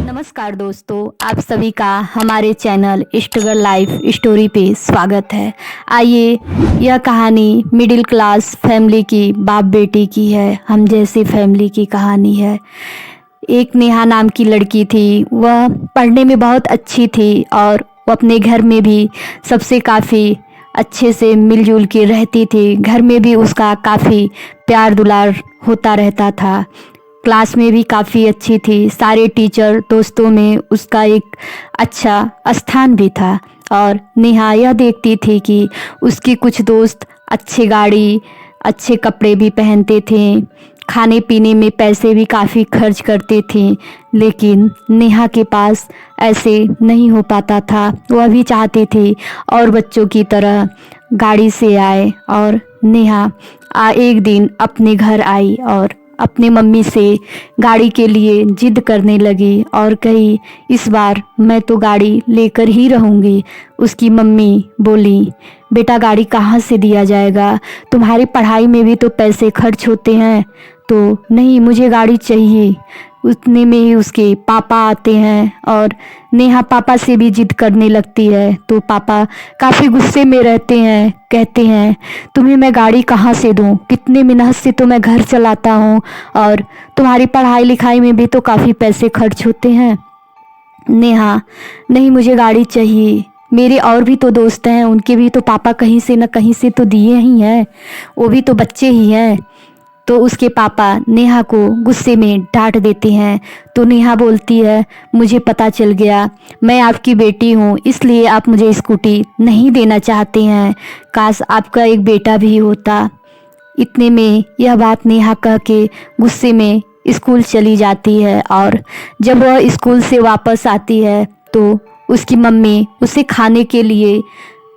नमस्कार दोस्तों, आप सभी का हमारे चैनल स्ट्रगल लाइफ स्टोरी पे स्वागत है। आइए, यह कहानी मिडिल क्लास फैमिली की बाप बेटी की है। हम जैसी फैमिली की कहानी है। एक नेहा नाम की लड़की थी। वह पढ़ने में बहुत अच्छी थी और वो अपने घर में भी सबसे काफ़ी अच्छे से मिलजुल के रहती थी। घर में भी उसका काफ़ी प्यार दुलार होता रहता था। क्लास में भी काफ़ी अच्छी थी। सारे टीचर दोस्तों में उसका एक अच्छा स्थान भी था। और नेहा यह देखती थी कि उसके कुछ दोस्त अच्छी गाड़ी, अच्छे कपड़े भी पहनते थे, खाने पीने में पैसे भी काफ़ी खर्च करते थे। लेकिन नेहा के पास ऐसे नहीं हो पाता था। वह भी चाहती थी और बच्चों की तरह गाड़ी से आए। और नेहा एक दिन अपने घर आई और अपनी मम्मी से गाड़ी के लिए जिद करने लगी और कही, इस बार मैं तो गाड़ी लेकर ही रहूँगी। उसकी मम्मी बोली, बेटा गाड़ी कहाँ से दिया जाएगा, तुम्हारी पढ़ाई में भी तो पैसे खर्च होते हैं। तो नहीं, मुझे गाड़ी चाहिए। उतने में ही उसके पापा आते हैं और नेहा पापा से भी जिद करने लगती है। तो पापा काफ़ी गुस्से में रहते हैं। कहते हैं, तुम्हें मैं गाड़ी कहाँ से दूँ, कितने मेहनत से तो मैं घर चलाता हूँ और तुम्हारी पढ़ाई लिखाई में भी तो काफ़ी पैसे खर्च होते हैं। नेहा, नहीं मुझे गाड़ी चाहिए। मेरे और भी तो दोस्त हैं, उनके भी तो पापा कहीं से न कहीं से तो दिए ही हैं, वो भी तो बच्चे ही हैं। तो उसके पापा नेहा को गुस्से में डांट देते हैं। तो नेहा बोलती है, मुझे पता चल गया, मैं आपकी बेटी हूँ, इसलिए आप मुझे स्कूटी नहीं देना चाहते हैं। काश आपका एक बेटा भी होता। इतने में यह बात नेहा कह के गुस्से में स्कूल चली जाती है। और जब वह स्कूल से वापस आती है तो उसकी मम्मी उसे खाने के लिए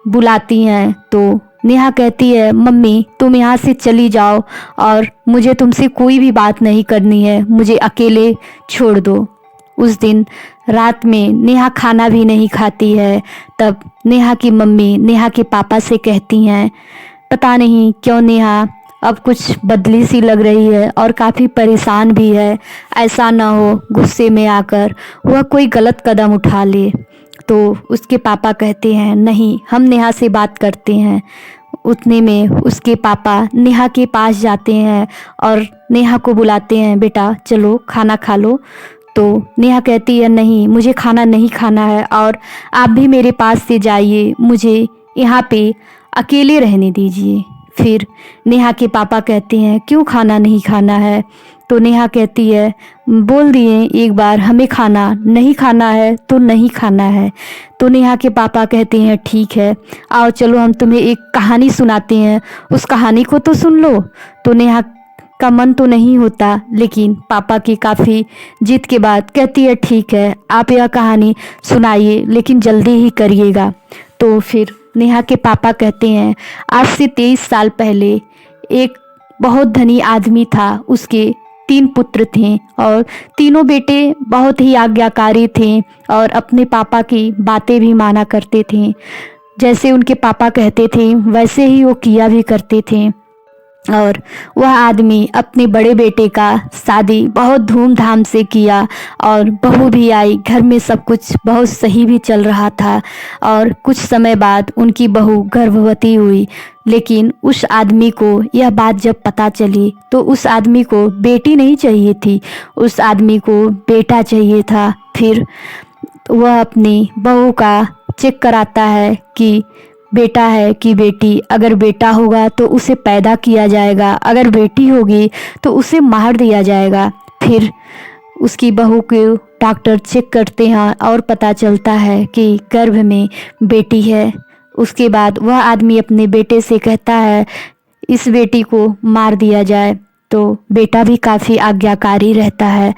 बुलाती हैं। तो नेहा कहती है, मम्मी तुम यहाँ से चली जाओ और मुझे तुमसे कोई भी बात नहीं करनी है, मुझे अकेले छोड़ दो। उस दिन रात में नेहा खाना भी नहीं खाती है। तब नेहा की मम्मी नेहा के पापा से कहती हैं, पता नहीं क्यों नेहा अब कुछ बदली सी लग रही है और काफ़ी परेशान भी है। ऐसा ना हो गुस्से में आकर वह कोई गलत कदम उठा ले। तो उसके पापा कहते हैं, नहीं हम नेहा से बात करते हैं। उतने में उसके पापा नेहा के पास जाते हैं और नेहा को बुलाते हैं, बेटा चलो खाना खा लो। तो नेहा कहती है, नहीं मुझे खाना नहीं खाना है और आप भी मेरे पास से जाइए, मुझे यहाँ पे अकेले रहने दीजिए। फिर नेहा के पापा कहते हैं, क्यों खाना नहीं खाना है। तो नेहा कहती है, बोल दिए एक बार हमें खाना नहीं खाना है तो नहीं खाना है। तो नेहा के पापा कहते हैं, ठीक है आओ चलो हम तुम्हें एक कहानी सुनाते हैं, उस कहानी को तो सुन लो। तो नेहा का मन तो नहीं होता, लेकिन पापा की काफ़ी जिद के बाद कहती है, ठीक है आप यह कहानी सुनाइए लेकिन जल्दी ही करिएगा। तो फिर नेहा के पापा कहते हैं, आज से 23 साल पहले एक बहुत धनी आदमी था। उसके 3 पुत्र थे और तीनों बेटे बहुत ही आज्ञाकारी थे और अपने पापा की बातें भी माना करते थे। जैसे उनके पापा कहते थे वैसे ही वो किया भी करते थे। और वह आदमी अपने बड़े बेटे का शादी बहुत धूमधाम से किया और बहू भी आई। घर में सब कुछ बहुत सही भी चल रहा था। और कुछ समय बाद उनकी बहू गर्भवती हुई। लेकिन उस आदमी को यह बात जब पता चली तो उस आदमी को बेटी नहीं चाहिए थी, उस आदमी को बेटा चाहिए था। फिर वह अपनी बहू का चेक कराता है कि बेटा है कि बेटी। अगर बेटा होगा तो उसे पैदा किया जाएगा, अगर बेटी होगी तो उसे मार दिया जाएगा। फिर उसकी बहू को डॉक्टर चेक करते हैं और पता चलता है कि गर्भ में बेटी है। उसके बाद वह आदमी अपने बेटे से कहता है, इस बेटी को मार दिया जाए। तो बेटा भी काफ़ी आज्ञाकारी रहता है।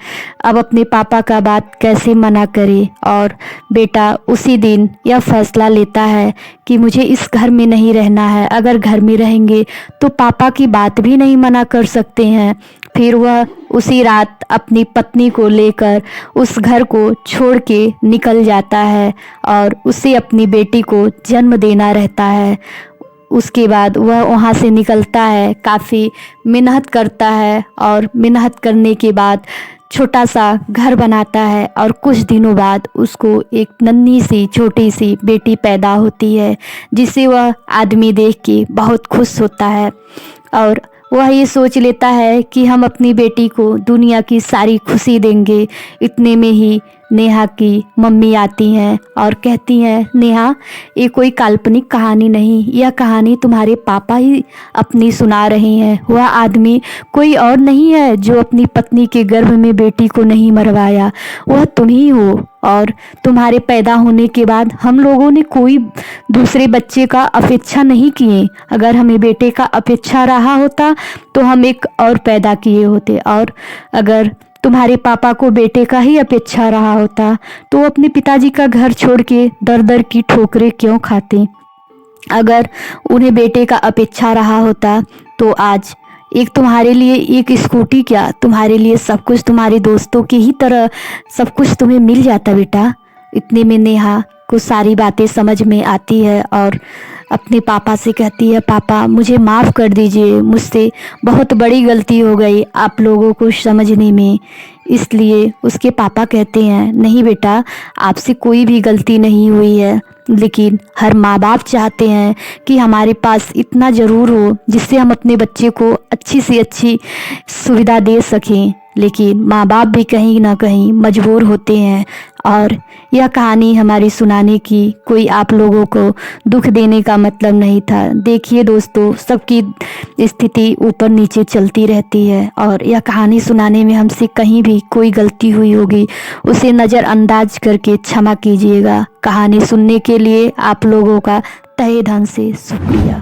अब अपने पापा का बात कैसे मना करे। और बेटा उसी दिन यह फैसला लेता है कि मुझे इस घर में नहीं रहना है, अगर घर में रहेंगे तो पापा की बात भी नहीं मना कर सकते हैं। फिर वह उसी रात अपनी पत्नी को लेकर उस घर को छोड़ के निकल जाता है और उसे अपनी बेटी को जन्म देना रहता है। उसके बाद वह वहाँ से निकलता है, काफ़ी मेहनत करता है और मेहनत करने के बाद छोटा सा घर बनाता है और कुछ दिनों बाद उसको एक नन्ही सी छोटी सी बेटी पैदा होती है, जिसे वह आदमी देख के बहुत खुश होता है और वह ये सोच लेता है कि हम अपनी बेटी को दुनिया की सारी खुशी देंगे। इतने में ही नेहा की मम्मी आती हैं और कहती हैं, नेहा ये कोई काल्पनिक कहानी नहीं, यह कहानी तुम्हारे पापा ही अपनी सुना रहे हैं। वह आदमी कोई और नहीं है जो अपनी पत्नी के गर्भ में बेटी को नहीं मरवाया, वह तुम ही हो। और तुम्हारे पैदा होने के बाद हम लोगों ने कोई दूसरे बच्चे का अपेक्षा नहीं किए। अगर हमें बेटे का अपेक्षा रहा होता तो हम एक और पैदा किए होते, और अगर तुम्हारे पापा को बेटे का ही अपेक्षा रहा होता तो अपने पिताजी का घर छोड़ के दर दर की ठोकरें क्यों खाते। अगर उन्हें बेटे का अपेक्षा रहा होता तो आज एक तुम्हारे लिए एक स्कूटी क्या, तुम्हारे लिए सब कुछ तुम्हारे दोस्तों की ही तरह सब कुछ तुम्हें मिल जाता बेटा। इतने में नेहा को सारी बातें समझ में आती है और अपने पापा से कहती है, पापा मुझे माफ़ कर दीजिए, मुझसे बहुत बड़ी गलती हो गई आप लोगों को समझने में। इसलिए उसके पापा कहते हैं, नहीं बेटा आपसे कोई भी गलती नहीं हुई है, लेकिन हर माँ बाप चाहते हैं कि हमारे पास इतना ज़रूर हो जिससे हम अपने बच्चे को अच्छी से अच्छी सुविधा दे सकें, लेकिन माँ बाप भी कहीं ना कहीं मजबूर होते हैं। और यह कहानी हमारी सुनाने की कोई आप लोगों को दुख देने का मतलब नहीं था। देखिए दोस्तों, सबकी स्थिति ऊपर नीचे चलती रहती है और यह कहानी सुनाने में हमसे कहीं भी कोई गलती हुई होगी उसे नज़रअंदाज करके क्षमा कीजिएगा। कहानी सुनने के लिए आप लोगों का तहे दिल से शुक्रिया।